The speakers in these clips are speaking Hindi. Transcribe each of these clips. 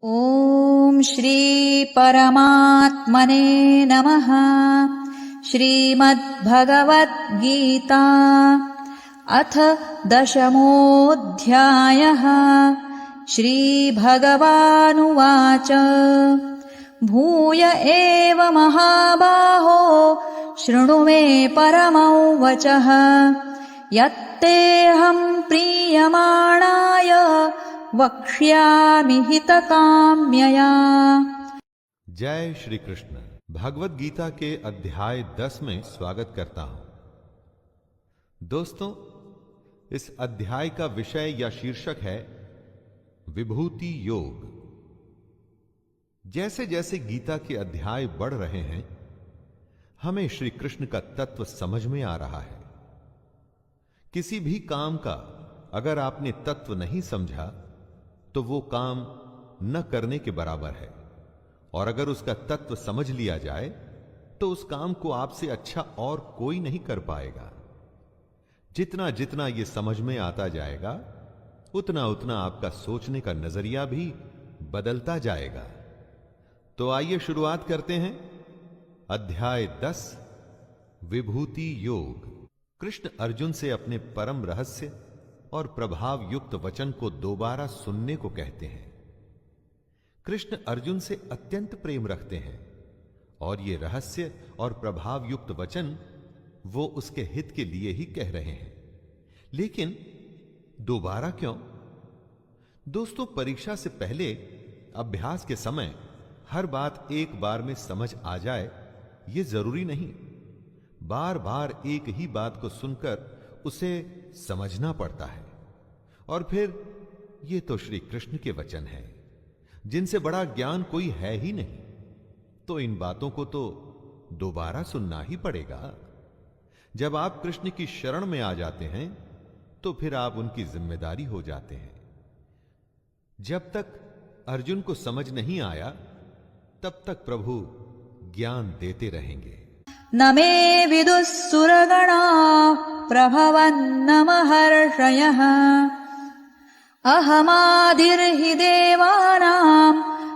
ॐ श्री परमात्मने नमः। श्रीमद्भगवद्गीता अथ 10मोऽध्यायः। श्रीभगवानुवाच भूय एव महाबाहो शृणु मे परमौ वचः यत्तेऽहं प्रीयमाणाय वक्ष्यामि हितकाम्यया। जय श्री कृष्ण। भगवत गीता के अध्याय 10 में स्वागत करता हूं। दोस्तों, इस अध्याय का विषय या शीर्षक है विभूति योग। जैसे जैसे गीता के अध्याय बढ़ रहे हैं, हमें श्री कृष्ण का तत्व समझ में आ रहा है। किसी भी काम का अगर आपने तत्व नहीं समझा तो वो काम न करने के बराबर है, और अगर उसका तत्व समझ लिया जाए तो उस काम को आपसे अच्छा और कोई नहीं कर पाएगा। जितना जितना ये समझ में आता जाएगा, उतना उतना आपका सोचने का नजरिया भी बदलता जाएगा। तो आइए शुरुआत करते हैं। अध्याय 10 विभूति योग। कृष्ण अर्जुन से अपने परम रहस्य और प्रभाव युक्त वचन को दोबारा सुनने को कहते हैं। कृष्ण अर्जुन से अत्यंत प्रेम रखते हैं और ये रहस्य और प्रभाव युक्त वचन वो उसके हित के लिए ही कह रहे हैं। लेकिन दोबारा क्यों? दोस्तों, परीक्षा से पहले अभ्यास के समय हर बात एक बार में समझ आ जाए ये जरूरी नहीं। बार बार एक ही बात को सुनकर उसे समझना पड़ता है। और फिर ये तो श्री कृष्ण के वचन हैं, जिनसे बड़ा ज्ञान कोई है ही नहीं, तो इन बातों को तो दोबारा सुनना ही पड़ेगा। जब आप कृष्ण की शरण में आ जाते हैं तो फिर आप उनकी जिम्मेदारी हो जाते हैं। जब तक अर्जुन को समझ नहीं आया तब तक प्रभु ज्ञान देते रहेंगे। न मे विदुःसुरगणा प्रभवन्न महर्षयः अहमादिर्हि देवानां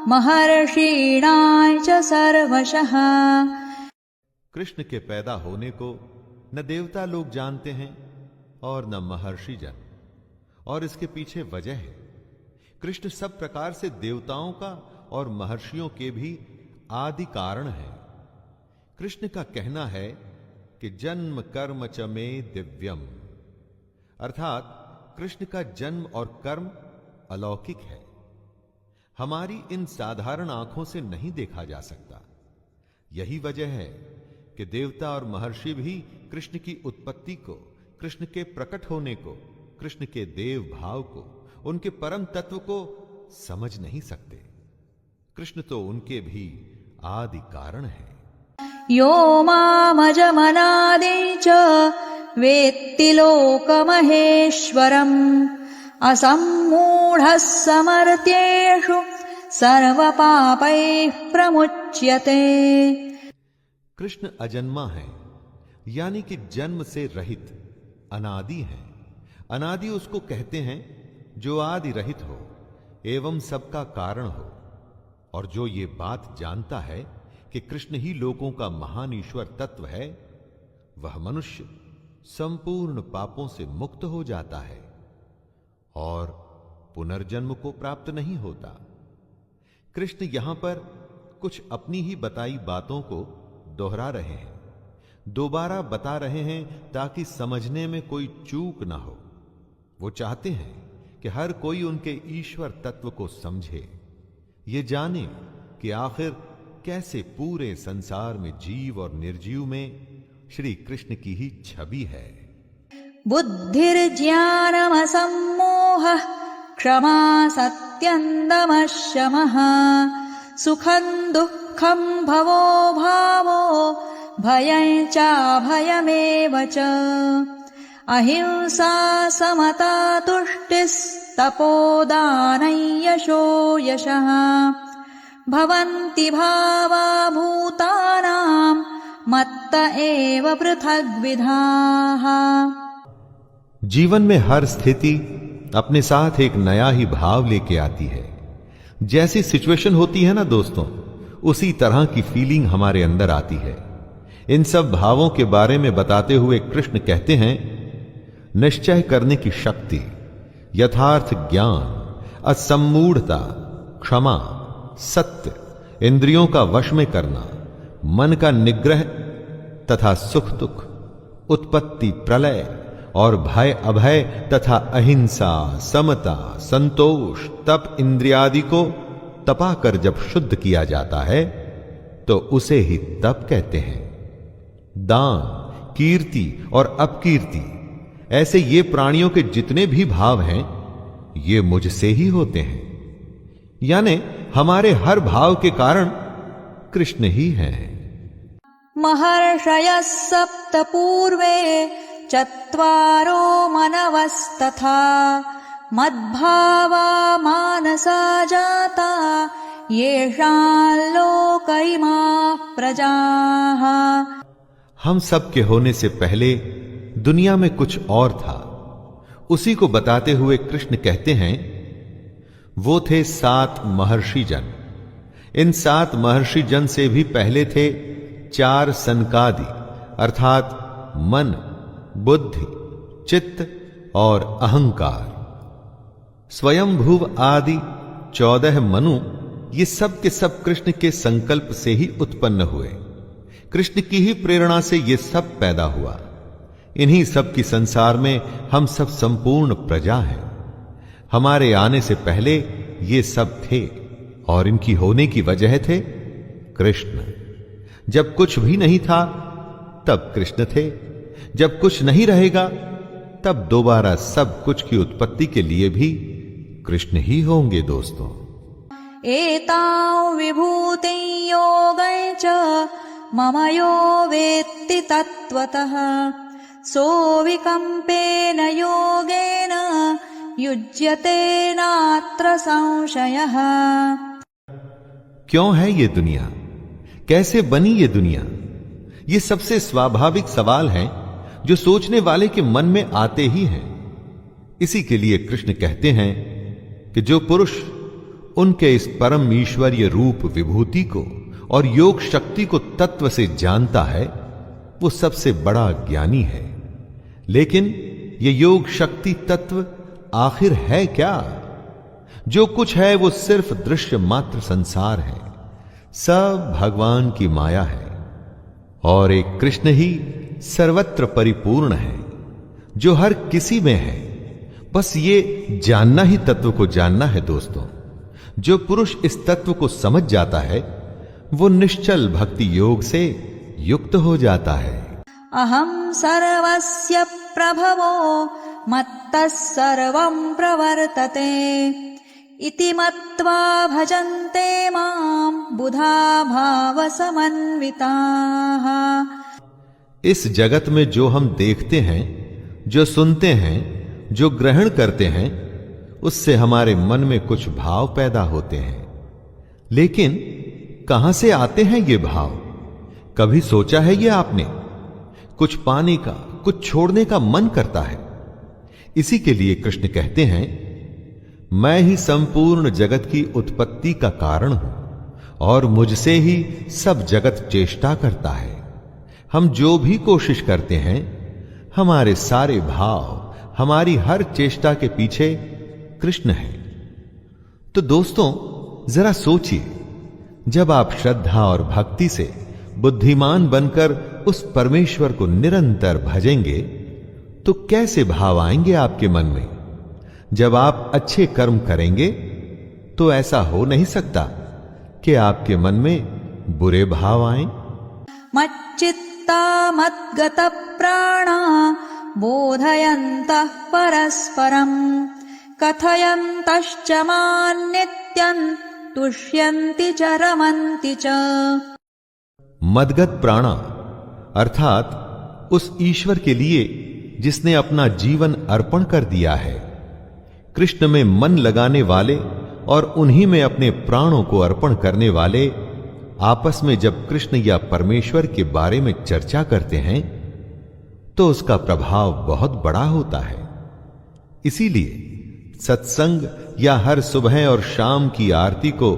महर्षीणां च सर्वशः। कृष्ण के पैदा होने को न देवता लोग जानते हैं और न महर्षि जन, और इसके पीछे वजह है। कृष्ण सब प्रकार से देवताओं का और महर्षियों के भी आदि कारण है। कृष्ण का कहना है कि जन्म कर्म च मे दिव्यम, अर्थात कृष्ण का जन्म और कर्म अलौकिक है, हमारी इन साधारण आंखों से नहीं देखा जा सकता। यही वजह है कि देवता और महर्षि भी कृष्ण की उत्पत्ति को, कृष्ण के प्रकट होने को, कृष्ण के देव भाव को, उनके परम तत्व को समझ नहीं सकते। कृष्ण तो उनके भी आदि कारण है। यो मामजमनादि च वेत्ति लोकमहेश्वरम् असम्मूढः समर्थ्येषु सर्वपापैः प्रमुच्यते। कृष्ण अजन्मा है, यानी कि जन्म से रहित, अनादि है। अनादि उसको कहते हैं जो आदि रहित हो एवं सबका कारण हो, और जो ये बात जानता है कि कृष्ण ही लोकों का महान ईश्वर तत्व है, वह मनुष्य संपूर्ण पापों से मुक्त हो जाता है और पुनर्जन्म को प्राप्त नहीं होता। कृष्ण यहां पर कुछ अपनी ही बताई बातों को दोहरा रहे हैं, दोबारा बता रहे हैं ताकि समझने में कोई चूक ना हो। वो चाहते हैं कि हर कोई उनके ईश्वर तत्व को समझे, ये जाने कि आखिर कैसे पूरे संसार में जीव और निर्जीव में श्री कृष्ण की ही छवि है। बुद्धिर्ज्ञानमसम्मोहः क्षमा सत्यं दमः शमः सुखं दुःखं भवो भावो भयं चाभयमेव च अहिंसा समता तुष्टिस्तपोदानं यशो यशः भवन्ति भावा भूतानां मत्त एव पृथग्विधाः। जीवन में हर स्थिति अपने साथ एक नया ही भाव लेके आती है। जैसी सिचुएशन होती है ना दोस्तों, उसी तरह की फीलिंग हमारे अंदर आती है। इन सब भावों के बारे में बताते हुए कृष्ण कहते हैं, निश्चय करने की शक्ति, यथार्थ ज्ञान, असम्मूढ़ता, क्षमा, सत्य, इंद्रियों का वश में करना, मन का निग्रह तथा सुख दुख, उत्पत्ति प्रलय और भय अभय तथा अहिंसा, समता, संतोष, तप इंद्रियादि को तपाकर जब शुद्ध किया जाता है तो उसे ही तप कहते हैं। दान, कीर्ति और अपकीर्ति, ऐसे ये प्राणियों के जितने भी भाव हैं, ये मुझसे ही होते हैं। यानी हमारे हर भाव के कारण कृष्ण ही हैं। महर्षयः सप्त पूर्वे चत्वारो मनवस्तथा मद्भावा मानसा जाता येषां लोक इमाः प्रजाः। हम सब के होने से पहले दुनिया में कुछ और था। उसी को बताते हुए कृष्ण कहते हैं, वो थे 7 महर्षि जन। इन 7 महर्षि जन से भी पहले थे 4 सनकादि, अर्थात मन, बुद्धि, चित्त और अहंकार। स्वयंभुव आदि 14 मनु, ये सब के सब कृष्ण के संकल्प से ही उत्पन्न हुए। कृष्ण की ही प्रेरणा से ये सब पैदा हुआ। इन्हीं सब की संसार में हम सब संपूर्ण प्रजा हैं। हमारे आने से पहले ये सब थे और इनकी होने की वजह थे कृष्ण। जब कुछ भी नहीं था तब कृष्ण थे, जब कुछ नहीं रहेगा तब दोबारा सब कुछ की उत्पत्ति के लिए भी कृष्ण ही होंगे। दोस्तों, एतां विभूतिं योगं च मम यो वेत्ति तत्त्वतः सोऽविकम्पेन योगेन युज्यते नात्र संशयः। क्यों है ये दुनिया, कैसे बनी ये दुनिया? ये सबसे स्वाभाविक सवाल हैं जो सोचने वाले के मन में आते ही हैं। इसी के लिए कृष्ण कहते हैं कि जो पुरुष उनके इस परम ईश्वरीय रूप विभूति को और योग शक्ति को तत्व से जानता है, वो सबसे बड़ा ज्ञानी है। लेकिन ये योग शक्ति तत्व आखिर है क्या? जो कुछ है वो सिर्फ दृश्य मात्र संसार है, सब भगवान की माया है और एक कृष्ण ही सर्वत्र परिपूर्ण है, जो हर किसी में है। बस ये जानना ही तत्व को जानना है। दोस्तों, जो पुरुष इस तत्व को समझ जाता है वो निश्चल भक्ति योग से युक्त हो जाता है। अहं सर्वस्य प्रभवो मत्तः सर्वं प्रवर्तते इति मत्वा भजन्ते मां बुधा भाव समन्विताः। इस जगत में जो हम देखते हैं, जो सुनते हैं, जो ग्रहण करते हैं, उससे हमारे मन में कुछ भाव पैदा होते हैं। लेकिन कहां से आते हैं ये भाव? कभी सोचा है ये आपने? कुछ पाने का, कुछ छोड़ने का मन करता है। इसी के लिए कृष्ण कहते हैं, मैं ही संपूर्ण जगत की उत्पत्ति का कारण हूं और मुझसे ही सब जगत चेष्टा करता है। हम जो भी कोशिश करते हैं, हमारे सारे भाव, हमारी हर चेष्टा के पीछे कृष्ण है। तो दोस्तों, जरा सोचिए, जब आप श्रद्धा और भक्ति से बुद्धिमान बनकर उस परमेश्वर को निरंतर भजेंगे तो कैसे भाव आएंगे आपके मन में? जब आप अच्छे कर्म करेंगे तो ऐसा हो नहीं सकता कि आपके मन में बुरे भाव आए। मच्चित्ता मद्गत प्राणा बोधयन्तः परस्परं कथयन्तश्च मां नित्यं तुष्यन्ति च रमन्ति च। मदगत प्राणा अर्थात उस ईश्वर के लिए जिसने अपना जीवन अर्पण कर दिया है। कृष्ण में मन लगाने वाले और उन्हीं में अपने प्राणों को अर्पण करने वाले आपस में जब कृष्ण या परमेश्वर के बारे में चर्चा करते हैं तो उसका प्रभाव बहुत बड़ा होता है। इसीलिए सत्संग या हर सुबह और शाम की आरती को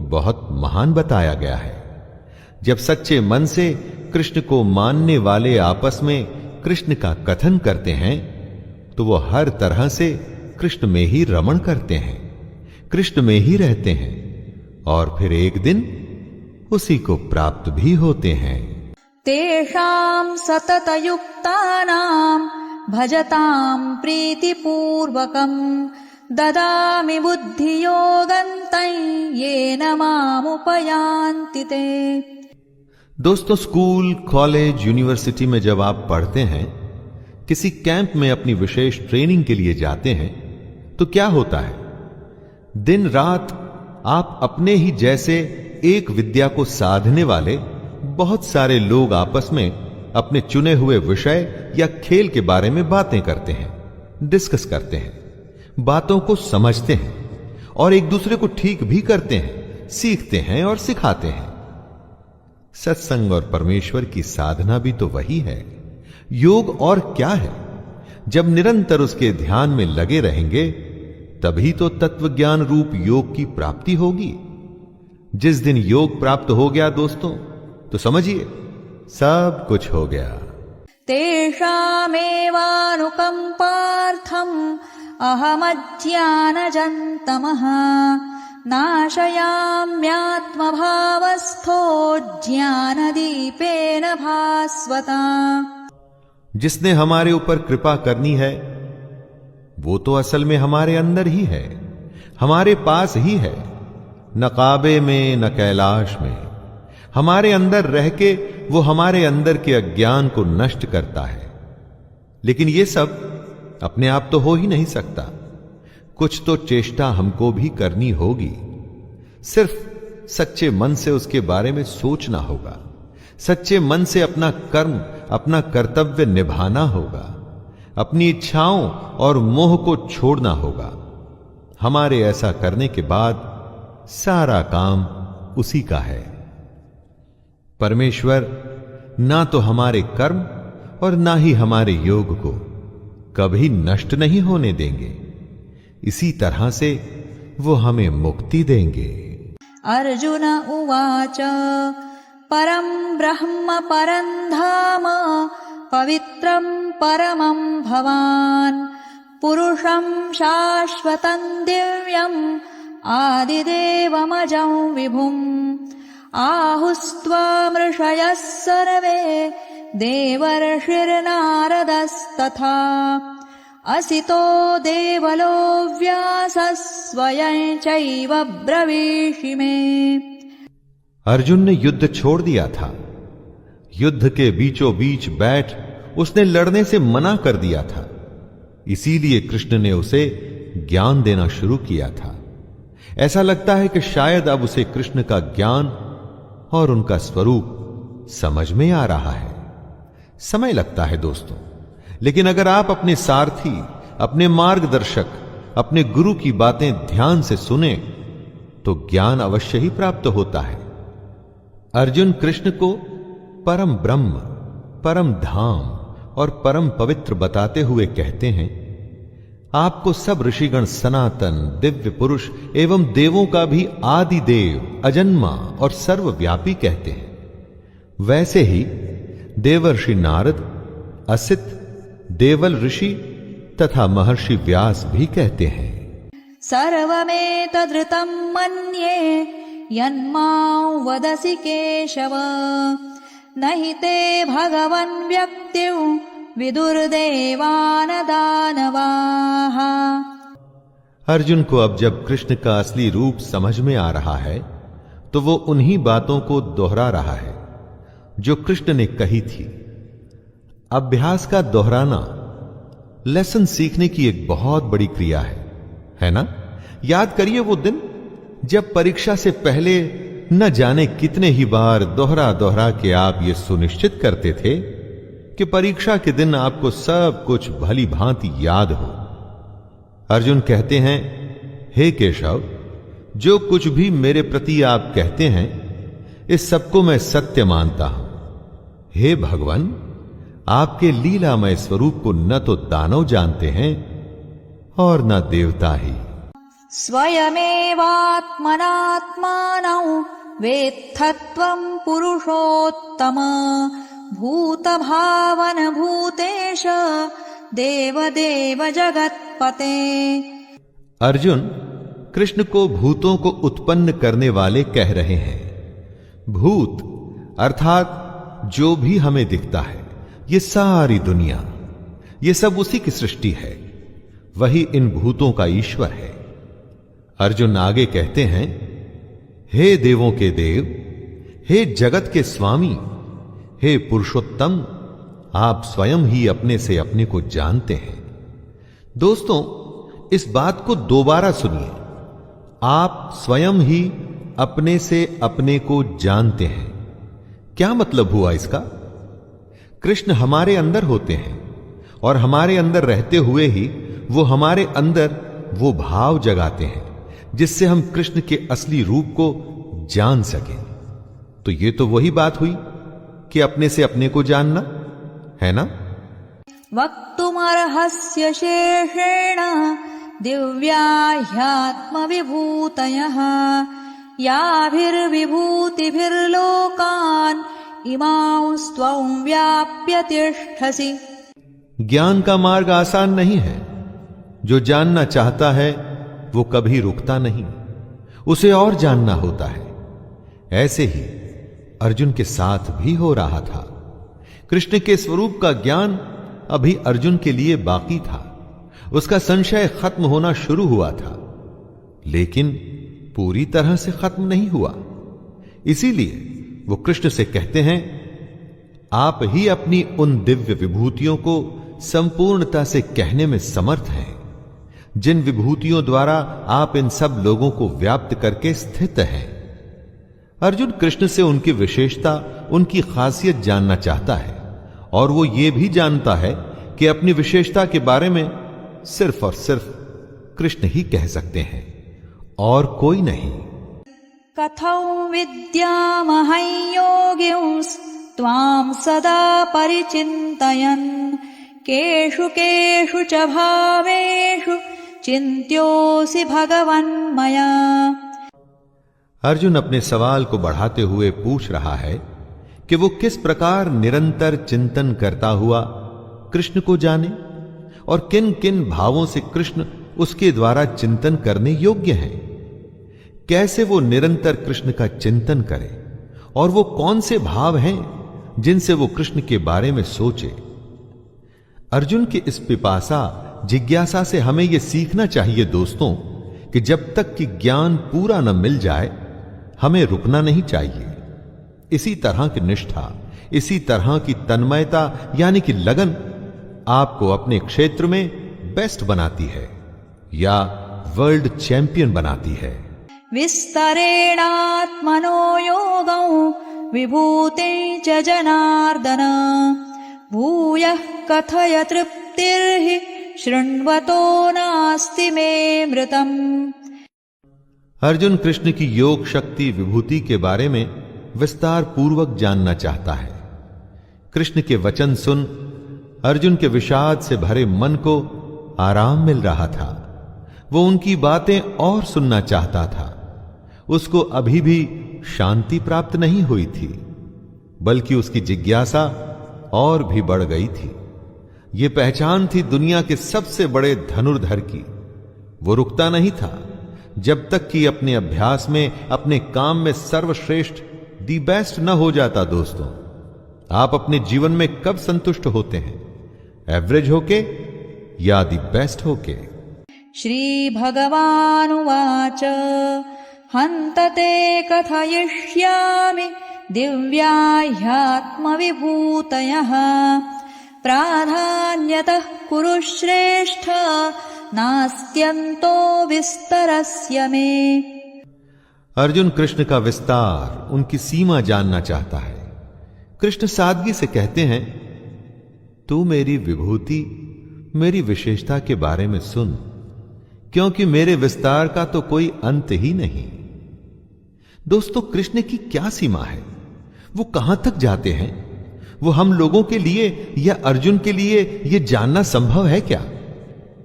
बहुत महान बताया गया है। जब सच्चे मन से कृष्ण को मानने वाले आपस में कृष्ण का कथन करते हैं तो वो हर तरह से कृष्ण में ही रमण करते हैं, कृष्ण में ही रहते हैं और फिर एक दिन उसी को प्राप्त भी होते हैं। तेषां सततयुक्तानां भजतां प्रीतिपूर्वकं ददामि बुद्धियोगं तं येन मामुपयान्ति ते। दोस्तों, स्कूल, कॉलेज, यूनिवर्सिटी में जब आप पढ़ते हैं, किसी कैंप में अपनी विशेष ट्रेनिंग के लिए जाते हैं, तो क्या होता है? दिन रात आप अपने ही जैसे एक विद्या को साधने वाले बहुत सारे लोग आपस में अपने चुने हुए विषय या खेल के बारे में बातें करते हैं, डिस्कस करते हैं, बातों को समझते हैं और एक दूसरे को ठीक भी करते हैं, सीखते हैं और सिखाते हैं। सत्संग और परमेश्वर की साधना भी तो वही है। योग और क्या है? जब निरंतर उसके ध्यान में लगे रहेंगे तभी तो तत्व ज्ञान रूप योग की प्राप्ति होगी। जिस दिन योग प्राप्त हो गया दोस्तों, तो समझिए सब कुछ हो गया। तेषामेवानुकम्पार्थम् अहमज्ञानजन्तमः नाशयाम्यात्मभावस्थो ज्ञानदीपेन भास्वता। जिसने हमारे ऊपर कृपा करनी है वो तो असल में हमारे अंदर ही है, हमारे पास ही है, न काबे में न कैलाश में। हमारे अंदर रह के वो हमारे अंदर के अज्ञान को नष्ट करता है। लेकिन ये सब अपने आप तो हो ही नहीं सकता, कुछ तो चेष्टा हमको भी करनी होगी। सिर्फ सच्चे मन से उसके बारे में सोचना होगा, सच्चे मन से अपना कर्म, अपना कर्तव्य निभाना होगा, अपनी इच्छाओं और मोह को छोड़ना होगा। हमारे ऐसा करने के बाद सारा काम उसी का है। परमेश्वर ना तो हमारे कर्म और ना ही हमारे योग को कभी नष्ट नहीं होने देंगे। इसी तरह से वो हमें मुक्ति देंगे। अर्जुन उवाच परं ब्रह्म परं धाम पवित्रं परमं भवान् पुरुषं शाश्वतं दिव्यम् आदिदेवमजं विभुम् आहुस्त्वामृषयः सर्वे देवर्षिर्नारदस्तथा असितो देवलो व्यासः स्वयं चैव ब्रवीषि मे। अर्जुन ने युद्ध छोड़ दिया था। युद्ध के बीचों बीच बैठ उसने लड़ने से मना कर दिया था। इसीलिए कृष्ण ने उसे ज्ञान देना शुरू किया था। ऐसा लगता है कि शायद अब उसे कृष्ण का ज्ञान और उनका स्वरूप समझ में आ रहा है। समय लगता है दोस्तों, लेकिन अगर आप अपने सारथी, अपने मार्गदर्शक, अपने गुरु की बातें ध्यान से सुने तो ज्ञान अवश्य ही प्राप्त होता है। अर्जुन कृष्ण को परम ब्रह्म, परम धाम और परम पवित्र बताते हुए कहते हैं, आपको सब ऋषिगण सनातन, दिव्य पुरुष एवं देवों का भी आदि देव, अजन्मा और सर्वव्यापी कहते हैं। वैसे ही देवर्षि नारद, असित, देवल ऋषि तथा महर्षि व्यास भी कहते हैं। सर्वमेतदृतं मन्ये यन्मां वदसि केशव न हि ते भगवन् व्यक्तिं विदुर्देवान दानवाः। अर्जुन को अब जब कृष्ण का असली रूप समझ में आ रहा है तो वो उन्हीं बातों को दोहरा रहा है जो कृष्ण ने कही थी। अभ्यास का दोहराना लेसन सीखने की एक बहुत बड़ी क्रिया है ना? याद करिए वो दिन जब परीक्षा से पहले न जाने कितने ही बार दोहरा दोहरा के आप ये सुनिश्चित करते थे कि परीक्षा के दिन आपको सब कुछ भली भांति याद हो। अर्जुन कहते हैं, हे केशव, जो कुछ भी मेरे प्रति आप कहते हैं इस सबको मैं सत्य मानता हूं। हे भगवान, आपके लीलामय स्वरूप को न तो दानव जानते हैं और न देवता ही। स्वयमेवात्मनात्मानौ वेत्थत्वं पुरुषोत्तम भूतभावन भूतेश देवदेव जगत्पते। अर्जुन कृष्ण को भूतों को उत्पन्न करने वाले कह रहे हैं। भूत अर्थात जो भी हमें दिखता है, ये सारी दुनिया, ये सब उसी की सृष्टि है। वही इन भूतों का ईश्वर है। अर्जुन आगे कहते हैं, हे देवों के देव, हे जगत के स्वामी, हे पुरुषोत्तम, आप स्वयं ही अपने से अपने को जानते हैं। दोस्तों, इस बात को दोबारा सुनिए। आप स्वयं ही अपने से अपने को जानते हैं। क्या मतलब हुआ इसका? कृष्ण हमारे अंदर होते हैं और हमारे अंदर रहते हुए ही वो हमारे अंदर वो भाव जगाते हैं जिससे हम कृष्ण के असली रूप को जान सकें। तो ये तो वही बात हुई कि अपने से अपने को जानना, है ना? वक्तुमर्हस्य शेषेण दिव्या ह्यात्मविभूतयः याभिर्विभूतिभिर्लोकान् इमांस्त्वं व्याप्य तिष्ठसि। ज्ञान का मार्ग आसान नहीं है। जो जानना चाहता है वो कभी रुकता नहीं, उसे और जानना होता है। ऐसे ही अर्जुन के साथ भी हो रहा था। कृष्ण के स्वरूप का ज्ञान अभी अर्जुन के लिए बाकी था। उसका संशय खत्म होना शुरू हुआ था, लेकिन पूरी तरह से खत्म नहीं हुआ। इसीलिए वो कृष्ण से कहते हैं, आप ही अपनी उन दिव्य विभूतियों को संपूर्णता से कहने में समर्थ हैं, जिन विभूतियों द्वारा आप इन सब लोगों को व्याप्त करके स्थित हैं। अर्जुन कृष्ण से उनकी विशेषता, उनकी खासियत जानना चाहता है, और वो ये भी जानता है कि अपनी विशेषता के बारे में सिर्फ और सिर्फ कृष्ण ही कह सकते हैं और कोई नहीं। कथं विद्यामहं योगिंस् त्वां सदा परिचिन्तयन् केषु केषु च भावेषु चिन्त्योऽसि भगवन्मया। अर्जुन अपने सवाल को बढ़ाते हुए पूछ रहा है कि वो किस प्रकार निरंतर चिंतन करता हुआ कृष्ण को जाने और किन किन भावों से कृष्ण उसके द्वारा चिंतन करने योग्य हैं। कैसे वो निरंतर कृष्ण का चिंतन करे और वो कौन से भाव हैं जिनसे वो कृष्ण के बारे में सोचे। अर्जुन की इस पिपासा, जिज्ञासा से हमें यह सीखना चाहिए दोस्तों कि जब तक कि ज्ञान पूरा न मिल जाए हमें रुकना नहीं चाहिए। इसी तरह की निष्ठा, इसी तरह की तन्मयता यानी कि लगन आपको अपने क्षेत्र में बेस्ट बनाती है या वर्ल्ड चैंपियन बनाती है। विस्तरेणात्मनो योगौ विभूते च जनार्दन भूयः कथय तृप्तिर्हि शृण्वतो नास्ति मे मृतम्। अर्जुन कृष्ण की योग शक्ति विभूति के बारे में विस्तार पूर्वक जानना चाहता है। कृष्ण के वचन सुन अर्जुन के विषाद से भरे मन को आराम मिल रहा था। वो उनकी बातें और सुनना चाहता था। उसको अभी भी शांति प्राप्त नहीं हुई थी, बल्कि उसकी जिज्ञासा और भी बढ़ गई थी। ये पहचान थी दुनिया के सबसे बड़े धनुर्धर की। वो रुकता नहीं था जब तक कि अपने अभ्यास में, अपने काम में सर्वश्रेष्ठ, दी बेस्ट न हो जाता। दोस्तों, आप अपने जीवन में कब संतुष्ट होते हैं? एवरेज होके या दी बेस्ट होके? श्री भगवानुवाच हन्तते कथयिष्यामि दिव्या ह्यात्मविभूतयः प्राधान्यतः कुरु श्रेष्ठ नास्त्यन्तो विस्तरस्य मे। अर्जुन कृष्ण का विस्तार, उनकी सीमा जानना चाहता है। कृष्ण सादगी से कहते हैं, तू मेरी विभूति, मेरी विशेषता के बारे में सुन, क्योंकि मेरे विस्तार का तो कोई अंत ही नहीं। दोस्तों, कृष्ण की क्या सीमा है? वो कहां तक जाते हैं? वो हम लोगों के लिए या अर्जुन के लिए यह जानना संभव है क्या?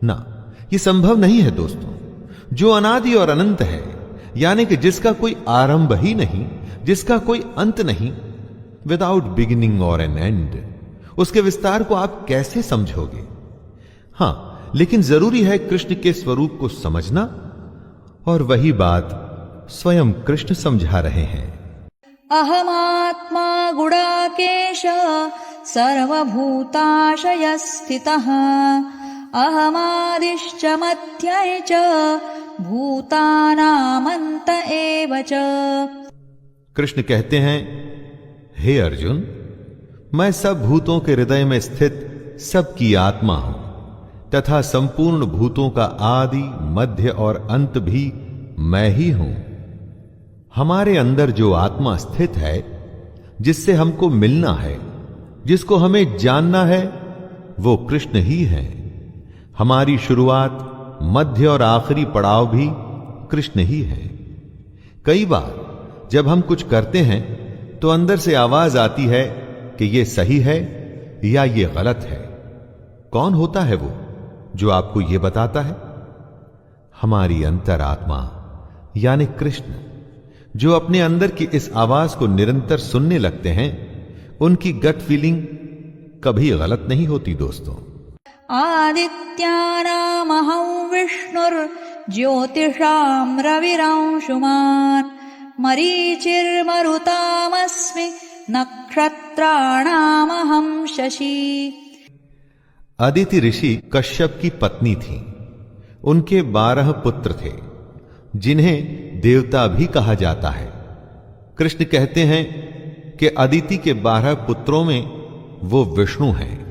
ना, ये संभव नहीं है दोस्तों। जो अनादि और अनंत है, यानी कि जिसका कोई आरंभ ही नहीं, जिसका कोई अंत नहीं, विदाउट बिगिनिंग और एन एंड, उसके विस्तार को आप कैसे समझोगे? हां, लेकिन जरूरी है कृष्ण के स्वरूप को समझना, और वही बात स्वयं कृष्ण समझा रहे हैं। अहमात्मा गुडाकेश सर्वभूताशय स्थितः अहमादिश्च मध्य च भूतानामन्त एव च। कृष्ण कहते हैं, हे अर्जुन, मैं सब भूतों के हृदय में स्थित सबकी आत्मा हूं तथा संपूर्ण भूतों का आदि, मध्य और अंत भी मैं ही हूं। हमारे अंदर जो आत्मा स्थित है, जिससे हमको मिलना है, जिसको हमें जानना है, वो कृष्ण ही है। हमारी शुरुआत, मध्य और आखिरी पड़ाव भी कृष्ण ही है। कई बार जब हम कुछ करते हैं तो अंदर से आवाज आती है कि ये सही है या ये गलत है। कौन होता है वो जो आपको ये बताता है? हमारी अंतरात्मा यानी कृष्ण, जो अपने अंदर की इस आवाज को निरंतर सुनने लगते हैं। उनकी गट फीलिंग कभी गलत नहीं होती दोस्तों। आदित्यानामहं विष्णुर्ज्योतिषां रविरंशुमान् मरीचिर्मरुतामस्मि नक्षत्राणामहं शशि। अदिति ऋषि कश्यप की पत्नी थी। उनके 12 पुत्र थे, जिन्हें देवता भी कहा जाता है। कृष्ण कहते हैं कि अदिति के 12 पुत्रों में वो विष्णु हैं।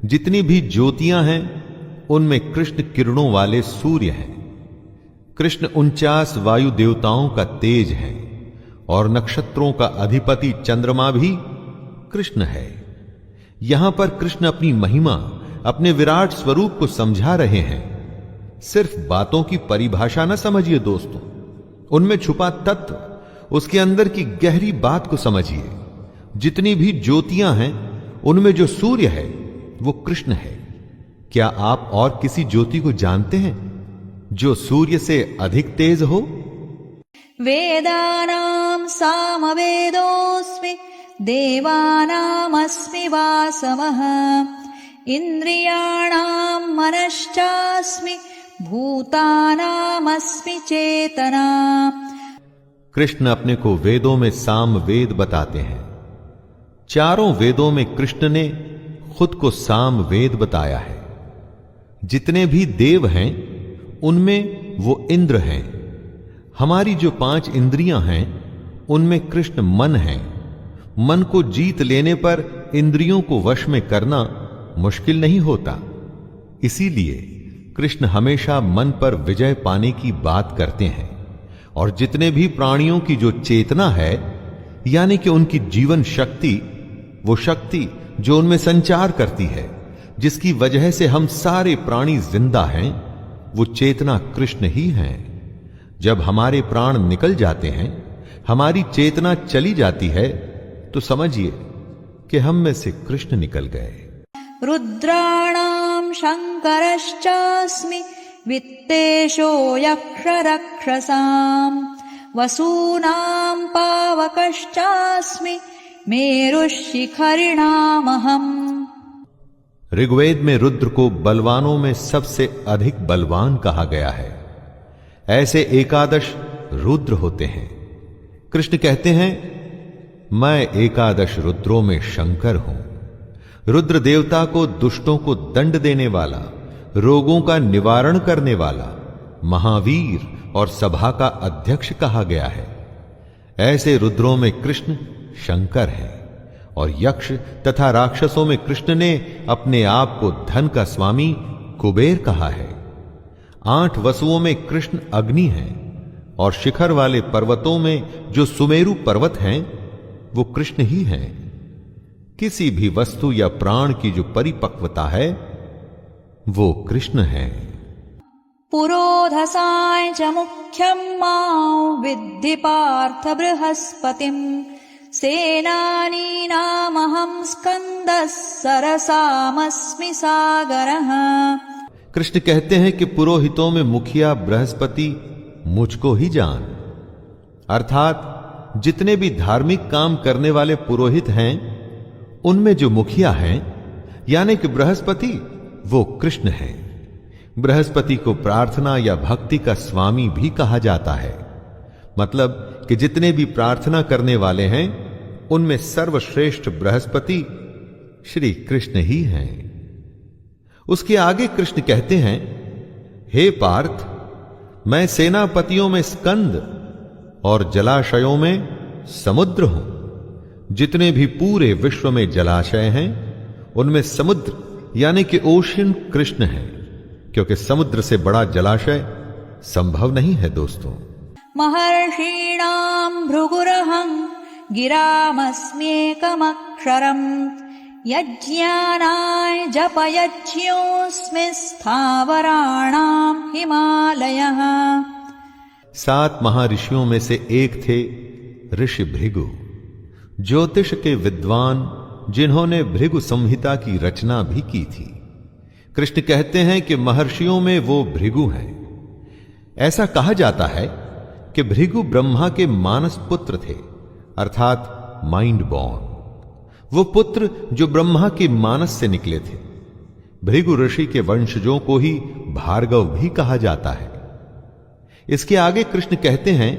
जितनी भी ज्योतियां हैं, उनमें कृष्ण किरणों वाले सूर्य हैं। कृष्ण 49 वायु देवताओं का तेज है, और नक्षत्रों का अधिपति चंद्रमा भी कृष्ण है। यहां पर कृष्ण अपनी महिमा, अपने विराट स्वरूप को समझा रहे हैं। सिर्फ बातों की परिभाषा न समझिए दोस्तों, उनमें छुपा तत्व, उसके अंदर की गहरी बात को समझिए। जितनी भी ज्योतियां हैं, उनमें जो सूर्य है वो कृष्ण है। क्या आप और किसी ज्योति को जानते हैं जो सूर्य से अधिक तेज हो? वेदानां सामवेदोऽस्मि देवानामस्मि वासवः इन्द्रियाणां मनश्चास्मि भूतानामस्मि चेतना। कृष्ण अपने को वेदों में साम वेद बताते हैं। चारों वेदों में कृष्ण ने खुद को साम वेद बताया है। जितने भी देव हैं, उनमें वो इंद्र हैं। हमारी जो 5 इंद्रियां हैं, उनमें कृष्ण मन है। मन को जीत लेने पर इंद्रियों को वश में करना मुश्किल नहीं होता। इसीलिए कृष्ण हमेशा मन पर विजय पाने की बात करते हैं। और जितने भी प्राणियों की जो चेतना है, यानी कि उनकी जीवन शक्ति, वो शक्ति जो उनमें संचार करती है, जिसकी वजह से हम सारे प्राणी जिंदा हैं, वो चेतना कृष्ण ही हैं। जब हमारे प्राण निकल जाते हैं, हमारी चेतना चली जाती है, तो समझिए कि हम में से कृष्ण निकल गए। रुद्राणां शंकरश्चास्मि वित्तेशो यक्षरक्षसां वसूनां पावकश्चास्मि मेरुशिखरिणामहम्। ऋग्वेद में रुद्र को बलवानों में सबसे अधिक बलवान कहा गया है। ऐसे 11 रुद्र होते हैं। कृष्ण कहते हैं, मैं 11 रुद्रों में शंकर हूं। रुद्र देवता को दुष्टों को दंड देने वाला, रोगों का निवारण करने वाला, महावीर और सभा का अध्यक्ष कहा गया है। ऐसे रुद्रों में कृष्ण शंकर है। और यक्ष तथा राक्षसों में कृष्ण ने अपने आप को धन का स्वामी कुबेर कहा है। 8 वसुओं में कृष्ण अग्नि है। और शिखर वाले पर्वतों में जो सुमेरु पर्वत हैं, वो कृष्ण ही हैं। किसी भी वस्तु या प्राण की जो परिपक्वता है, वो कृष्ण है। पुरोधसाय च मुख्यं मां विद्धि पार्थ बृहस्पतिम् सेनानीनामहं स्कन्दः सरसामस्मि सागरः। कृष्ण कहते हैं कि पुरोहितों में मुखिया बृहस्पति मुझको ही जान, अर्थात जितने भी धार्मिक काम करने वाले पुरोहित हैं उनमें जो मुखिया हैं यानी कि बृहस्पति, वो कृष्ण हैं। बृहस्पति को प्रार्थना या भक्ति का स्वामी भी कहा जाता है, मतलब कि जितने भी प्रार्थना करने वाले हैं उनमें सर्वश्रेष्ठ बृहस्पति श्री कृष्ण ही हैं। उसके आगे कृष्ण कहते हैं, हे पार्थ, मैं सेनापतियों में स्कंद और जलाशयों में समुद्र हूं। जितने भी पूरे विश्व में जलाशय हैं उनमें समुद्र यानी कि ओशन कृष्ण है, क्योंकि समुद्र से बड़ा जलाशय संभव नहीं है। दोस्तों, महर्षीणां भृगुरहं गिरामस्म्येकमक्षरम् यज्ञानाय जपयज्ञोऽस्मि स्थावराणां हिमालयः। 7 महर्षियों में से एक थे ऋषि भृगु, ज्योतिष के विद्वान, जिन्होंने भृगु संहिता की रचना भी की थी। कृष्ण कहते हैं कि महर्षियों में वो भृगु हैं। ऐसा कहा जाता है कि भृगु ब्रह्मा के मानस पुत्र थे, अर्थात माइंड बॉर्न, वो पुत्र जो ब्रह्मा के मानस से निकले थे। भृगु ऋषि के वंशजों को ही भार्गव भी कहा जाता है। इसके आगे कृष्ण कहते हैं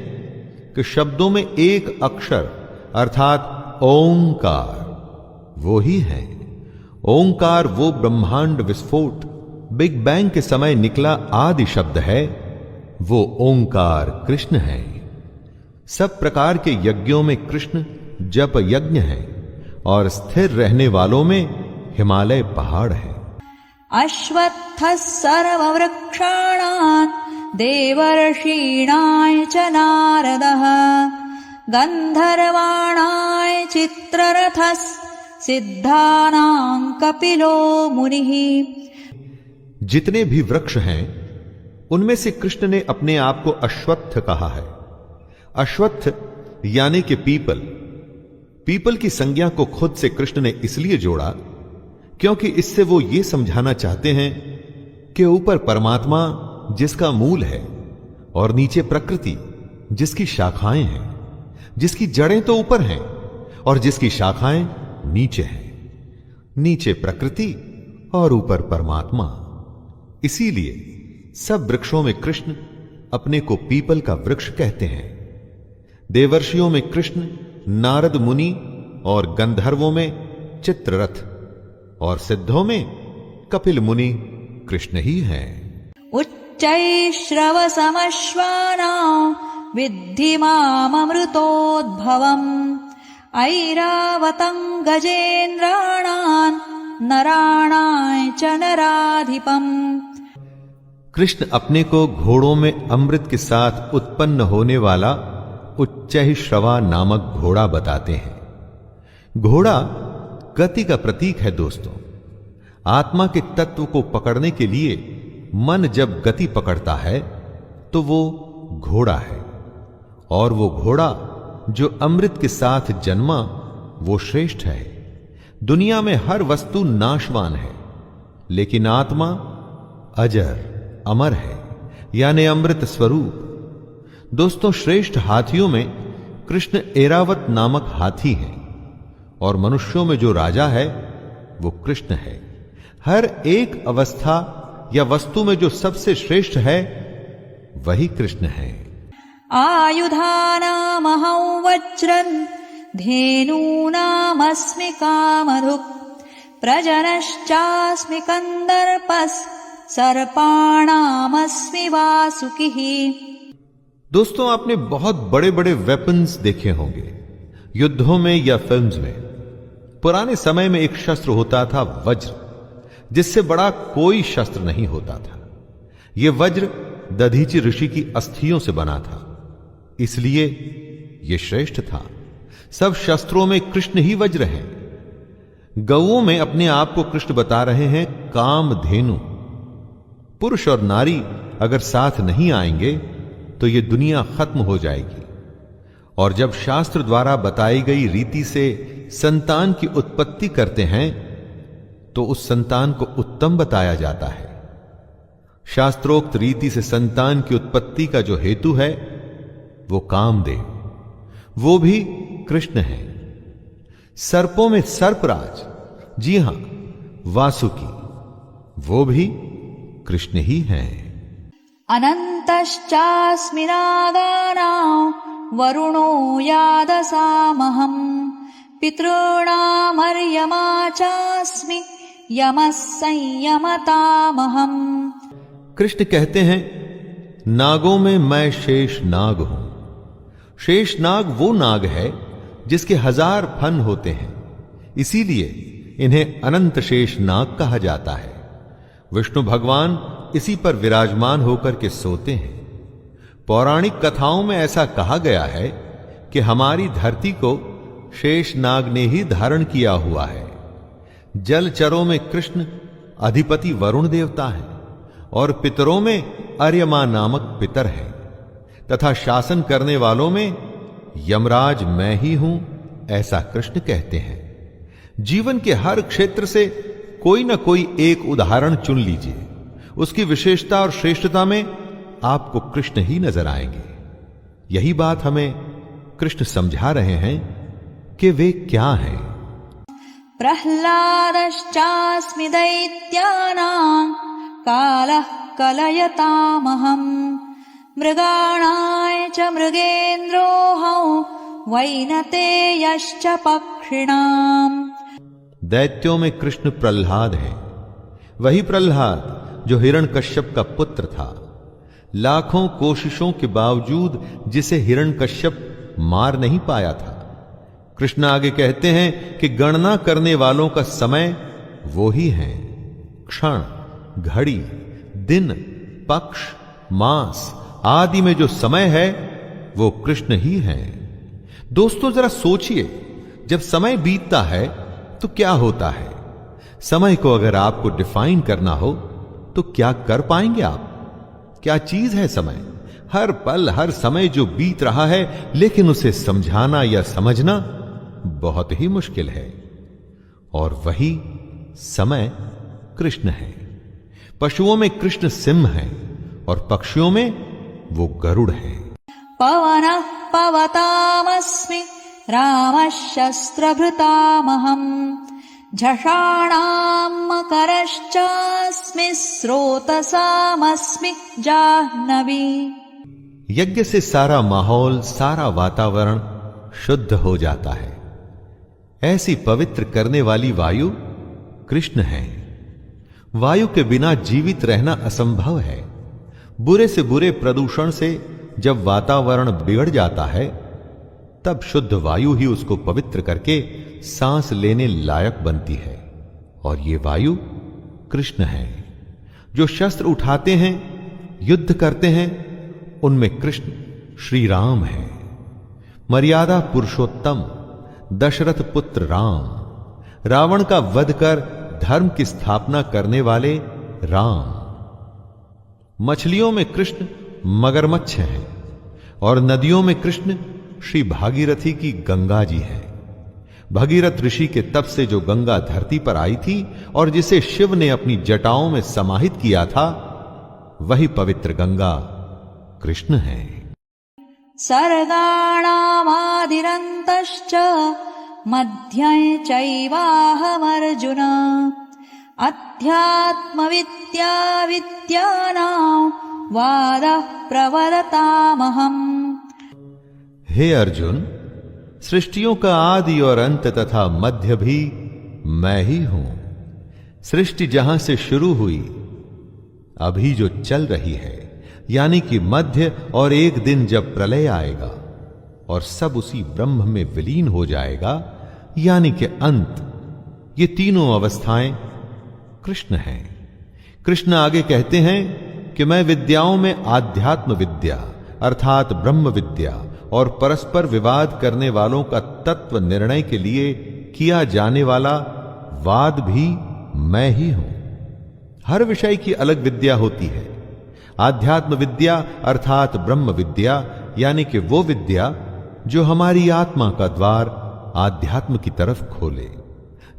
कि शब्दों में एक अक्षर अर्थात ओंकार वो ही है। ओंकार वो ब्रह्मांड विस्फोट, बिग बैंग के समय निकला आदि शब्द है, वो ओंकार कृष्ण है। सब प्रकार के यज्ञों में कृष्ण जप यज्ञ है और स्थिर रहने वालों में हिमालय पहाड़ है। अश्वत्थः सर्ववृक्षाणां देवर्षीणाय च नारदः गन्धर्वाणाय चित्ररथः सिद्धानां कपिलो मुनिः। जितने भी वृक्ष हैं उनमें से कृष्ण ने अपने आप को अश्वत्थ कहा है। अश्वत्थ यानी कि पीपल। पीपल की संज्ञा को खुद से कृष्ण ने इसलिए जोड़ा क्योंकि इससे वो ये समझाना चाहते हैं कि ऊपर परमात्मा जिसका मूल है और नीचे प्रकृति जिसकी शाखाएं हैं, जिसकी जड़ें तो ऊपर हैं और जिसकी शाखाएं नीचे हैं। नीचे प्रकृति और ऊपर परमात्मा। इसीलिए सब वृक्षों में कृष्ण अपने को पीपल का वृक्ष कहते हैं। देवर्षियों में कृष्ण, नारद मुनि और गंधर्वों में चित्ररथ और सिद्धों में कपिल मुनि कृष्ण ही हैं। उच्चैश्रवसमश्वानां विद्धि माममृतोद्भवम् ऐरावतं गजेन्द्राणां नराणां च नराधिपम्। कृष्ण अपने को घोड़ों में अमृत के साथ उत्पन्न होने वाला उच्चैश्रवा नामक घोड़ा बताते हैं। घोड़ा गति का प्रतीक है। दोस्तों, आत्मा के तत्व को पकड़ने के लिए मन जब गति पकड़ता है तो वो घोड़ा है, और वो घोड़ा जो अमृत के साथ जन्मा वो श्रेष्ठ है। दुनिया में हर वस्तु नाशवान है, लेकिन आत्मा अजर अमर है, यानी अमृत स्वरूप। दोस्तों, श्रेष्ठ हाथियों में कृष्ण ऐरावत नामक हाथी है, और मनुष्यों में जो राजा है वो कृष्ण है। हर एक अवस्था या वस्तु में जो सबसे श्रेष्ठ है वही कृष्ण है। आयुधानामहं वज्रं धेनूनामस्मि कामधुक् प्रजनश्चास्मि कन्दर्पस् सर्पाणामस्मि वासुकिः। दोस्तों, आपने बहुत बड़े बड़े वेपन्स देखे होंगे युद्धों में या फिल्म्स में। पुराने समय में एक शस्त्र होता था वज्र, जिससे बड़ा कोई शस्त्र नहीं होता था। यह वज्र दधीचि ऋषि की अस्थियों से बना था, इसलिए यह श्रेष्ठ था। सब शस्त्रों में कृष्ण ही वज्र है। गौओं में अपने आप को कृष्ण बता रहे हैं कामधेनु। पुरुष और नारी अगर साथ नहीं आएंगे तो यह दुनिया खत्म हो जाएगी। और जब शास्त्र द्वारा बताई गई रीति से संतान की उत्पत्ति करते हैं तो उस संतान को उत्तम बताया जाता है। शास्त्रोक्त रीति से संतान की उत्पत्ति का जो हेतु है वो कामदेव, वो भी कृष्ण है। सर्पों में सर्पराज, जी हां वासुकी, वो भी कृष्ण ही हैं। अनन्तश्चास्मि नागानां वरुणो यादसामहम् पितॄणामर्यमा चास्मि यमः संयमतामहम्। कृष्ण कहते हैं, नागों में मैं शेष नाग हूं। शेष नाग वो नाग है जिसके 1000 फन होते हैं, इसीलिए इन्हें अनंत शेष नाग कहा जाता है। विष्णु भगवान इसी पर विराजमान होकर के सोते हैं। पौराणिक कथाओं में ऐसा कहा गया है कि हमारी धरती को शेष नाग ने ही धारण किया हुआ है। जलचरों में कृष्ण अधिपति वरुण देवता है और पितरों में अर्यमा नामक पितर है, तथा शासन करने वालों में यमराज मैं ही हूं, ऐसा कृष्ण कहते हैं। जीवन के हर क्षेत्र से कोई ना कोई एक उदाहरण चुन लीजिए, उसकी विशेषता और श्रेष्ठता में आपको कृष्ण ही नजर आएंगे। यही बात हमें कृष्ण समझा रहे हैं कि वे क्या हैं। प्रह्लादश्चास्मि दैत्यानां कालः कलयतामहम् मृगाणां च मृगेन्द्रोऽहं वैनतेयश्च पक्षिणाम्। दैत्यों में कृष्ण प्रह्लाद है, वही प्रह्लाद जो हिरण्यकश्यप का पुत्र था। लाखों कोशिशों के बावजूद जिसे हिरण्यकश्यप मार नहीं पाया था। कृष्ण आगे कहते हैं कि गणना करने वालों का समय वो ही है। क्षण, घड़ी, दिन, पक्ष, मास आदि में जो समय है वो कृष्ण ही है। दोस्तों जरा सोचिए, जब समय बीतता है तो क्या होता है? समय को अगर आपको डिफाइन करना हो तो क्या कर पाएंगे आप? क्या चीज है समय? हर पल हर समय जो बीत रहा है, लेकिन उसे समझाना या समझना बहुत ही मुश्किल है। और वही समय कृष्ण है। पशुओं में कृष्ण सिंह है और पक्षियों में वो गरुड़ है। पवनः पवतामस्मि रामः शस्त्रभृतामहम् झषाणां मकरश्चास्मि स्रोतसामस्मि जाह्नवी। यज्ञ से सारा माहौल, सारा वातावरण शुद्ध हो जाता है। ऐसी पवित्र करने वाली वायु कृष्ण है। वायु के बिना जीवित रहना असंभव है। बुरे से बुरे प्रदूषण से जब वातावरण बिगड़ जाता है, तब शुद्ध वायु ही उसको पवित्र करके सांस लेने लायक बनती है। और ये वायु कृष्ण है। जो शस्त्र उठाते हैं, युद्ध करते हैं, उनमें कृष्ण श्री राम है। मर्यादा पुरुषोत्तम दशरथ पुत्र राम, रावण का वध कर धर्म की स्थापना करने वाले राम। मछलियों में कृष्ण मगरमच्छ है और नदियों में कृष्ण श्री भागीरथी की गंगा जी है। भगीरथ ऋषि के तप से जो गंगा धरती पर आई थी और जिसे शिव ने अपनी जटाओं में समाहित किया था, वही पवित्र गंगा कृष्ण है। सर्गाणामादिरन्तश्च मध्यं चैवाहमर्जुन अध्यात्मविद्या विद्यानां वादः प्रवदतामहम्। हे अर्जुन, सृष्टियों का आदि और अंत तथा मध्य भी मैं ही हूं। सृष्टि जहां से शुरू हुई, अभी जो चल रही है, यानी कि मध्य, और एक दिन जब प्रलय आएगा और सब उसी ब्रह्म में विलीन हो जाएगा, यानी कि अंत, ये तीनों अवस्थाएं कृष्ण हैं। कृष्ण आगे कहते हैं कि मैं विद्याओं में आध्यात्म विद्या अर्थात ब्रह्म विद्या और परस्पर विवाद करने वालों का तत्व निर्णय के लिए किया जाने वाला वाद भी मैं ही हूं। हर विषय की अलग विद्या होती है। आध्यात्म विद्या अर्थात ब्रह्म विद्या, यानी कि वो विद्या जो हमारी आत्मा का द्वार आध्यात्म की तरफ खोले,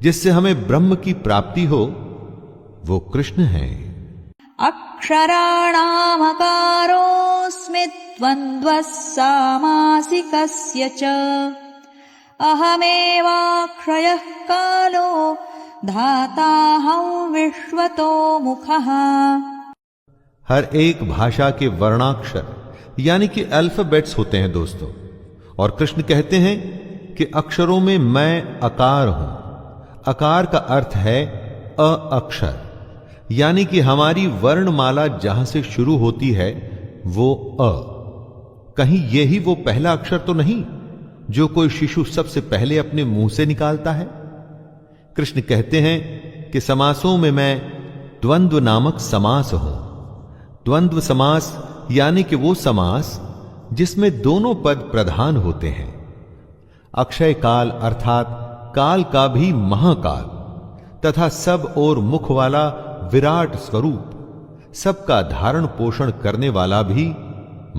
जिससे हमें ब्रह्म की प्राप्ति हो, वो कृष्ण है। अक्षराणामकारोऽस्मि द्वन्द्वः सामासिकस्य च अहमेवाक्षयः कालो धाताहं विश्वतो मुखः। हर एक भाषा के वर्णाक्षर यानी कि अल्फाबेट्स होते हैं दोस्तों, और कृष्ण कहते हैं कि अक्षरों में मैं अकार हूं। अकार का अर्थ है अ अक्षर, यानी कि हमारी वर्णमाला जहां से शुरू होती है वो अ। कहीं यही वो पहला अक्षर तो नहीं जो कोई शिशु सबसे पहले अपने मुंह से निकालता है। कृष्ण कहते हैं कि समासों में मैं द्वंद्व नामक समास हूं। द्वंद्व समास यानी कि वो समास जिसमें दोनों पद प्रधान होते हैं। अक्षय काल अर्थात काल का भी महाकाल तथा सब और मुख वाला विराट स्वरूप, सबका धारण पोषण करने वाला भी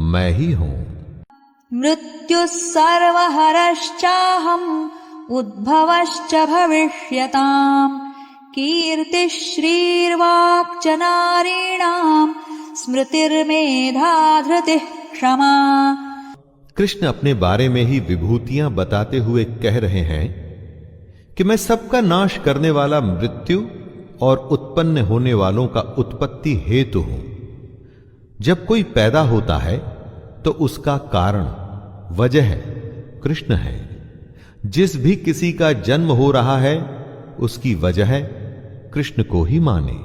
मैं ही हूं। मृत्युः सर्वहरश्चाहम् उद्भवश्च भविष्यताम् कीर्तिः श्रीर्वाक् च नारीणाम् स्मृतिर्मेधा धृतिः क्षमा। कृष्ण अपने बारे में ही विभूतियां बताते हुए कह रहे हैं कि मैं सबका नाश करने वाला मृत्यु और उत्पन्न होने वालों का उत्पत्ति हेतु हूं। जब कोई पैदा होता है तो उसका कारण वजह कृष्ण है। जिस भी किसी का जन्म हो रहा है उसकी वजह कृष्ण को ही माने,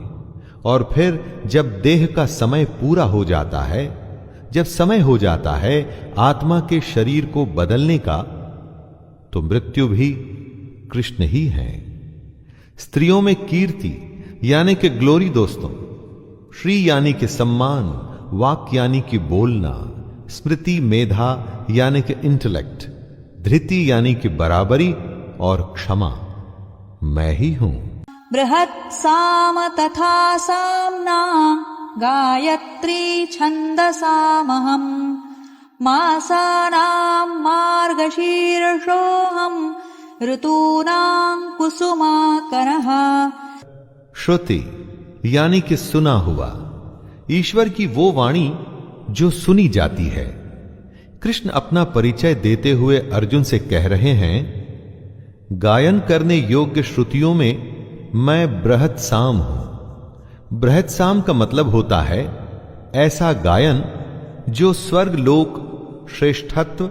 और फिर जब देह का समय पूरा हो जाता है, जब समय हो जाता है आत्मा के शरीर को बदलने का, तो मृत्यु भी कृष्ण ही है। स्त्रियों में कीर्ति यानी कि ग्लोरी दोस्तों, श्री यानी कि सम्मान, वाक यानी कि बोलना, स्मृति मेधा यानी कि इंटेलेक्ट, धृति यानी कि बराबरी, और क्षमा मैं ही हूं। बृहत् साम तथा साम्ना गायत्री छन्दसामहम् मासानां मार्गशीर्षोऽहम् ऋतूनां कुसुमाकरः। श्रुति यानी कि सुना हुआ, ईश्वर की वो वाणी जो सुनी जाती है। कृष्ण अपना परिचय देते हुए अर्जुन से कह रहे हैं, गायन करने योग्य श्रुतियों में मैं बृहत् साम हूं। बृहत् साम का मतलब होता है ऐसा गायन जो स्वर्ग लोक श्रेष्ठत्व,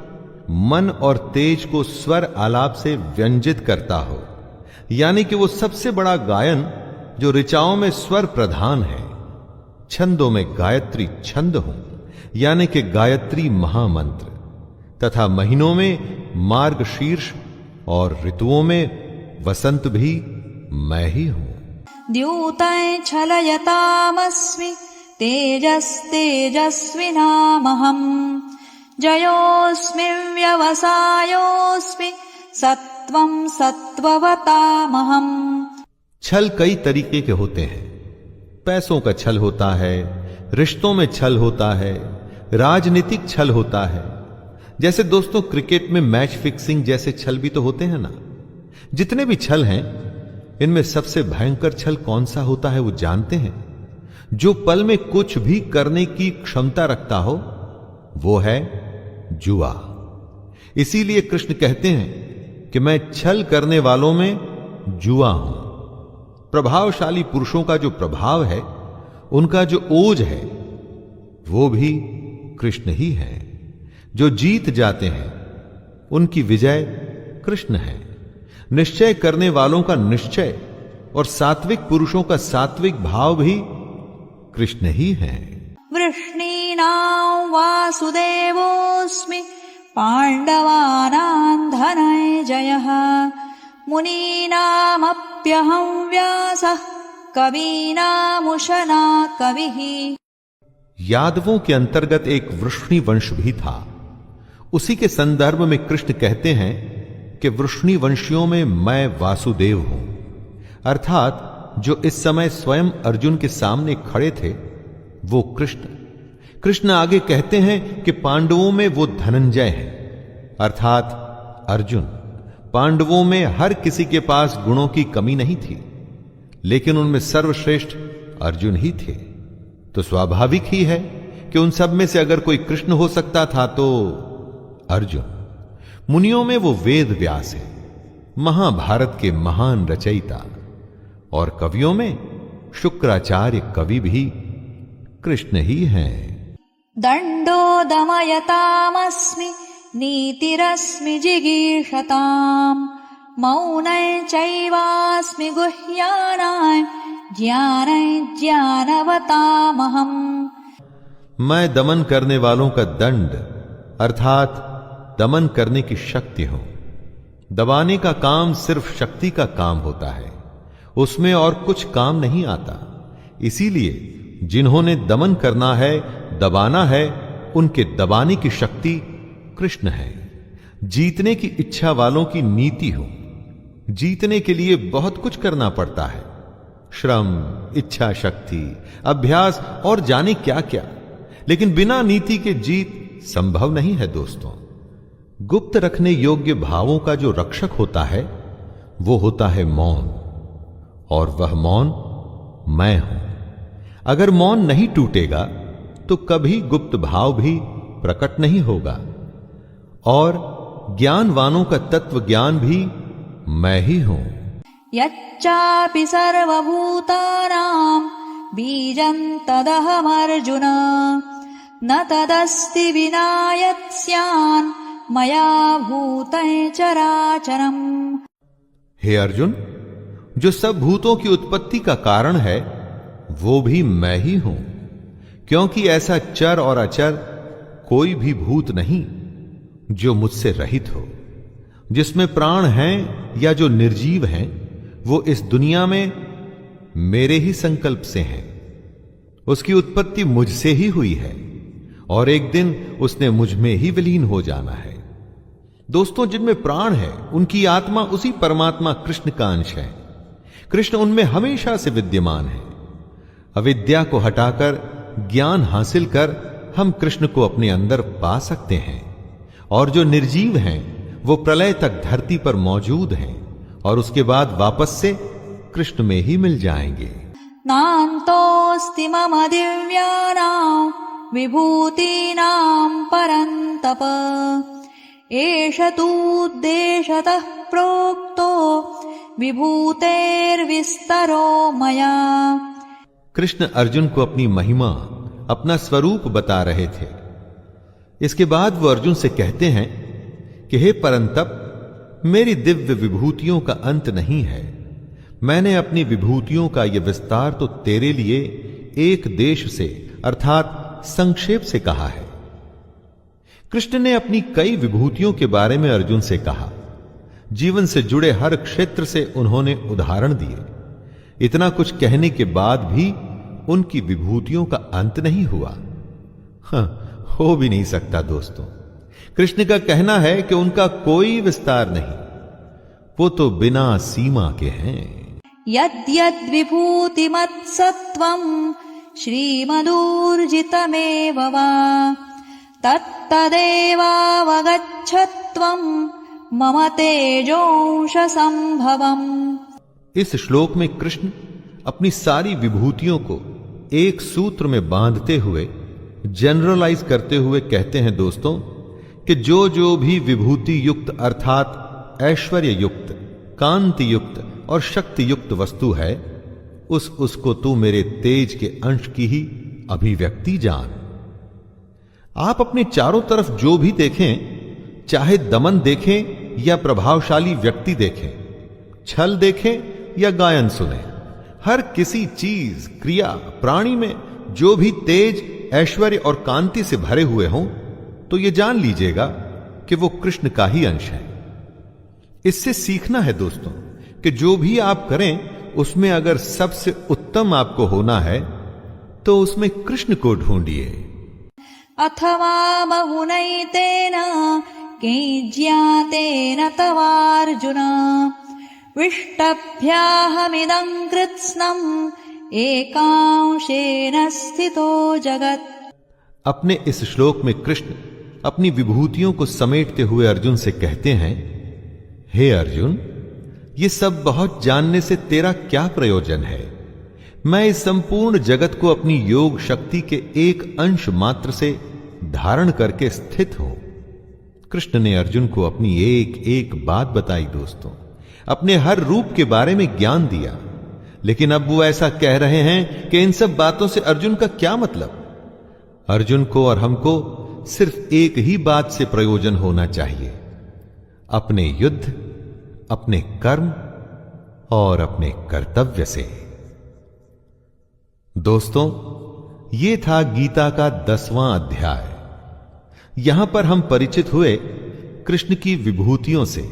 मन और तेज को स्वर आलाप से व्यंजित करता हो, यानी कि वो सबसे बड़ा गायन जो ऋचाओं में स्वर प्रधान है। छंदों में गायत्री छंद हूं, यानी कि गायत्री महामंत्र, तथा महीनों में मार्गशीर्ष और ऋतुओं में वसंत भी मैं ही हूं। द्यूतै छलयतामस्मि तेजस्तेजस्विनामहम् जयोऽस्मि व्यवसायोऽस्मि सत्वं सत्ववतामहम्। छल कई तरीके के होते हैं। पैसों का छल होता है, रिश्तों में छल होता है, राजनीतिक छल होता है। जैसे दोस्तों क्रिकेट में मैच फिक्सिंग जैसे छल भी तो होते हैं ना। जितने भी छल हैं इनमें सबसे भयंकर छल कौन सा होता है वो जानते हैं? जो पल में कुछ भी करने की क्षमता रखता हो वो है जुआ। इसीलिए कृष्ण कहते हैं कि मैं छल करने वालों में जुआ हूं। प्रभावशाली पुरुषों का जो प्रभाव है, उनका जो ओज है, वो भी कृष्ण ही है। जो जीत जाते हैं उनकी विजय कृष्ण है। निश्चय करने वालों का निश्चय और सात्विक पुरुषों का सात्विक भाव भी कृष्ण ही है। वृष्णीनां वासुदेवोऽस्मि पाण्डवानां धनञ्जयः मुनीनामप्यहं व्यासः कवीनामुशना कविः। यादवों के अंतर्गत एक वृष्णि वंश भी था। उसी के संदर्भ में कृष्ण कहते हैं कि वृष्णि वंशियों में मैं वासुदेव हूं, अर्थात जो इस समय स्वयं अर्जुन के सामने खड़े थे वो कृष्ण। कृष्ण आगे कहते हैं कि पांडवों में वो धनंजय है, अर्थात अर्जुन। पांडवों में हर किसी के पास गुणों की कमी नहीं थी, लेकिन उनमें सर्वश्रेष्ठ अर्जुन ही थे। तो स्वाभाविक ही है कि उन सब में से अगर कोई कृष्ण हो सकता था तो अर्जुन। मुनियों में वो वेद व्यास है, महाभारत के महान रचयिता, और कवियों में शुक्राचार्य कवि भी कृष्ण ही हैं। दण्डो दमयतामस्मि नीतिरस्मि जिगीषताम् मौनै चैवास्मि गुह्यानां ज्ञानै ज्ञानवतामहम्। मैं दमन करने वालों का दंड अर्थात दमन करने की शक्ति हूं। दबाने का काम सिर्फ शक्ति का काम होता है, उसमें और कुछ काम नहीं आता। इसीलिए जिन्होंने दमन करना है, दबाना है, उनके दबाने की शक्ति कृष्ण है। जीतने की इच्छा वालों की नीति हो। जीतने के लिए बहुत कुछ करना पड़ता है, श्रम, इच्छा शक्ति, अभ्यास और जाने क्या क्या, लेकिन बिना नीति के जीत संभव नहीं है दोस्तों। गुप्त रखने योग्य भावों का जो रक्षक होता है वो होता है मौन, और वह मौन मैं हूं। अगर मौन नहीं टूटेगा तो कभी गुप्त भाव भी प्रकट नहीं होगा, और ज्ञानवानों का तत्व ज्ञान भी मैं ही हूं। यच्चापि सर्वभूतानां बीजं तदहमर्जुन न तदस्ति विना यत् स्यान् मया भूतं चराचरम्। हे अर्जुन, जो सब भूतों की उत्पत्ति का कारण है वो भी मैं ही हूं, क्योंकि ऐसा चर और अचर कोई भी भूत नहीं जो मुझसे रहित हो। जिसमें प्राण हैं या जो निर्जीव हैं वो इस दुनिया में मेरे ही संकल्प से हैं। उसकी उत्पत्ति मुझसे ही हुई है और एक दिन उसने मुझ में ही विलीन हो जाना है। दोस्तों, जिनमें प्राण है उनकी आत्मा उसी परमात्मा कृष्ण का अंश है। कृष्ण उनमें हमेशा से विद्यमान है। अविद्या को हटाकर ज्ञान हासिल कर हम कृष्ण को अपने अंदर पा सकते हैं, और जो निर्जीव हैं वो प्रलय तक धरती पर मौजूद हैं और उसके बाद वापस से कृष्ण में ही मिल जाएंगे। नान्तोऽस्ति मम दिव्यानां विभूतीनां परन्तप एष तूद्देशतः प्रोक्तो विभूतेर्विस्तरो मया। कृष्ण अर्जुन को अपनी महिमा, अपना स्वरूप बता रहे थे। इसके बाद वो अर्जुन से कहते हैं कि हे परंतप, मेरी दिव्य विभूतियों का अंत नहीं है। मैंने अपनी विभूतियों का यह विस्तार तो तेरे लिए एक देश से अर्थात संक्षेप से कहा है। कृष्ण ने अपनी कई विभूतियों के बारे में अर्जुन से कहा। जीवन से जुड़े हर क्षेत्र से उन्होंने उदाहरण दिए। इतना कुछ कहने के बाद भी उनकी विभूतियों का अंत नहीं हुआ। हो भी नहीं सकता दोस्तों। कृष्ण का कहना है कि उनका कोई विस्तार नहीं, वो तो बिना सीमा के हैं। यद्यद् विभूतिमत्सत्वं श्रीमदूर्जितमेव वा तत्तदेवावगच्छत्वं मम तेजोंश संभवम्। इस श्लोक में कृष्ण अपनी सारी विभूतियों को एक सूत्र में बांधते हुए, जनरलाइज करते हुए कहते हैं दोस्तों कि जो भी विभूति युक्त अर्थात ऐश्वर्य युक्त, कांति युक्त और शक्ति युक्त वस्तु है, उसको तू मेरे तेज के अंश की ही अभिव्यक्ति जान। आप अपने चारों तरफ जो भी देखें, चाहे दमन देखें या प्रभावशाली व्यक्ति देखें, छल देखें या गायन सुने, हर किसी चीज, क्रिया, प्राणी में जो भी तेज, ऐश्वर्य और कांति से भरे हुए हों, तो ये जान लीजिएगा कि वो कृष्ण का ही अंश है। इससे सीखना है दोस्तों कि जो भी आप करें उसमें अगर सबसे उत्तम आपको होना है तो उसमें कृष्ण को ढूंढिए। अथवा बहुनैतेन ज्ञातेन तवार्जुन विष्टभ्याहमिदं कृत्स्नम् एकांशेन स्थितो जगत्। अपने इस श्लोक में कृष्ण अपनी विभूतियों को समेटते हुए अर्जुन से कहते हैं, हे अर्जुन, ये सब बहुत जानने से तेरा क्या प्रयोजन है? मैं इस संपूर्ण जगत को अपनी योग शक्ति के एक अंश मात्र से धारण करके स्थित हूं। कृष्ण ने अर्जुन को अपनी एक एक बात बताई दोस्तों, अपने हर रूप के बारे में ज्ञान दिया। लेकिन अब वो ऐसा कह रहे हैं कि इन सब बातों से अर्जुन का क्या मतलब। अर्जुन को और हमको सिर्फ एक ही बात से प्रयोजन होना चाहिए, अपने युद्ध, अपने कर्म और अपने कर्तव्य से। दोस्तों, ये था गीता का 10वां अध्याय। यहां पर हम परिचित हुए कृष्ण की विभूतियों से,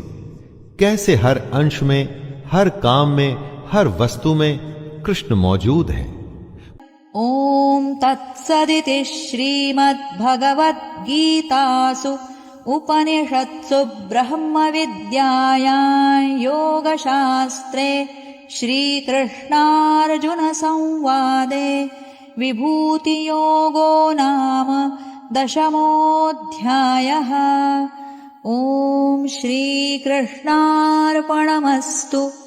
कैसे हर अंश में, हर काम में, हर वस्तु में कृष्ण मौजूद हैं। ॐ तत्सदिति श्रीमद्भगवद्गीतासु उपनिषत्सु ब्रह्मविद्यायां योगशास्त्रे श्रीकृष्णार्जुनसंवादे विभूतियोगो नाम 10मोऽध्यायः। ॐ श्रीकृष्णार्पणमस्तु।